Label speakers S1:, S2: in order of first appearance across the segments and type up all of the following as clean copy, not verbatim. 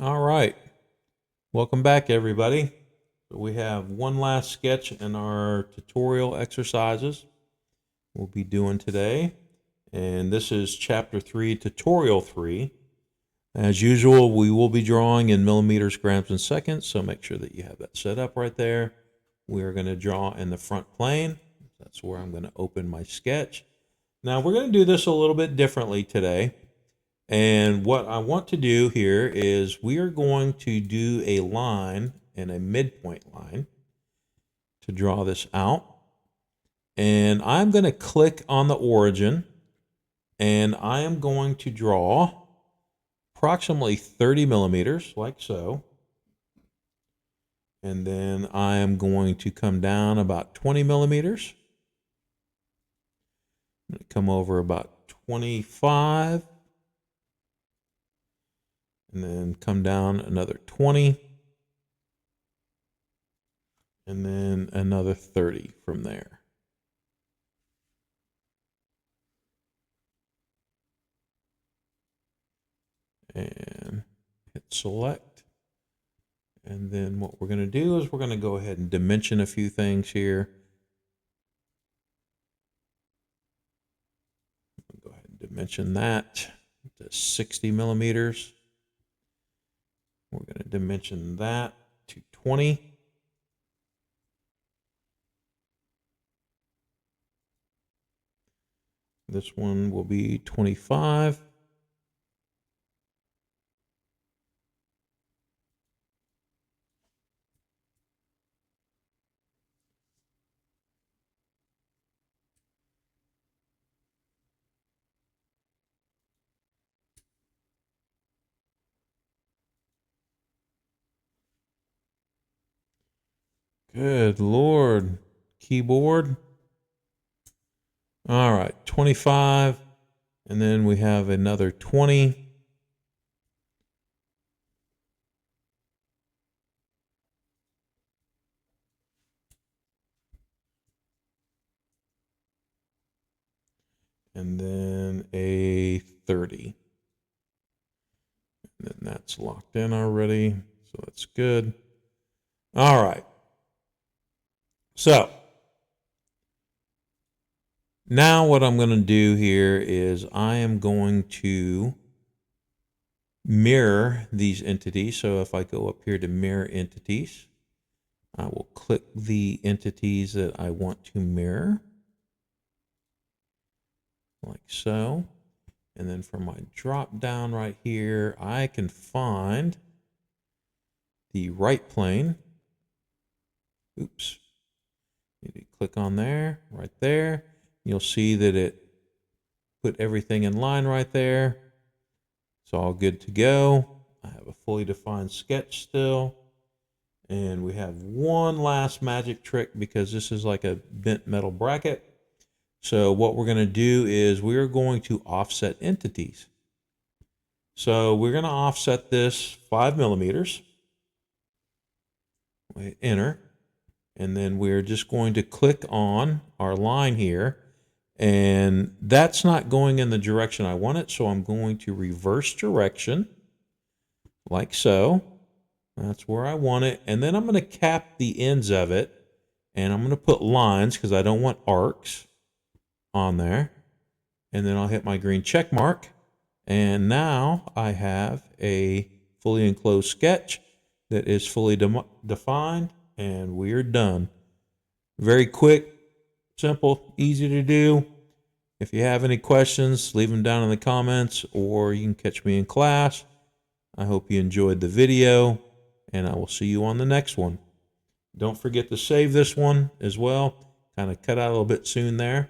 S1: All right. Welcome back, everybody. We have one last sketch in our tutorial exercises we'll be doing today. And this is Chapter 3, Tutorial 3. As usual, we will be drawing in millimeters, grams, and seconds, so make sure that you have that set up right there. We are going to draw in the front plane. That's where I'm going to open my sketch. Now, we're going to do this a little bit differently today. And what I want to do here is we are going to do a line and a midpoint line to draw this out. And I'm going to click on the origin, and I am going to draw approximately 30 millimeters, like so. And then I am going to come down about 20 millimeters. I'm going to come over about 25. And then come down another 20. And then another 30 from there. And hit select. And then what we're going to do is we're going to go ahead and dimension a few things here. Go ahead and dimension that to 60 millimeters. We're going to dimension that to 20. This one will be 25. Good Lord, keyboard. All right, 25, and then we have another 20. And then a 30. And then that's locked in already, so that's good. All right. So now what I'm going to do here is I am going to mirror these entities. So if I go up here to mirror entities, I will click the entities that I want to mirror, like so. And then from my drop down right here, I can find the right plane. Oops. You click on there, right there. You'll see that it put everything in line right there. It's all good to go. I have a fully defined sketch still. And we have one last magic trick because this is like a bent metal bracket. So what we're going to do is we're going to offset entities. So we're going to offset this 5 millimeters. We hit enter. And then we're just going to click on our line here. And that's not going in the direction I want it. So I'm going to reverse direction, like so. That's where I want it. And then I'm going to cap the ends of it. And I'm going to put lines because I don't want arcs on there. And then I'll hit my green check mark. And now I have a fully enclosed sketch that is fully defined. And we're done. Very quick, simple, easy to do. If you have any questions, leave them down in the comments, or you can catch me in class. I hope you enjoyed the video, and I will see you on the next one. Don't forget to save this one as well. Kind of cut out a little bit soon there.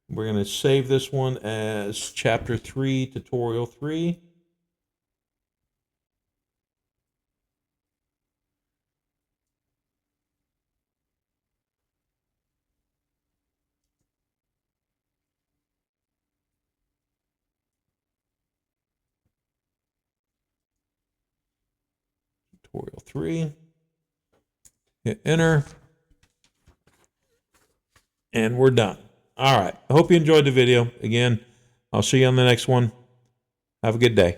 S1: We're going to save this one as Chapter 3, Tutorial 3. Tutorial 3. Hit enter. And we're done. All right. I hope you enjoyed the video. Again, I'll see you on the next one. Have a good day.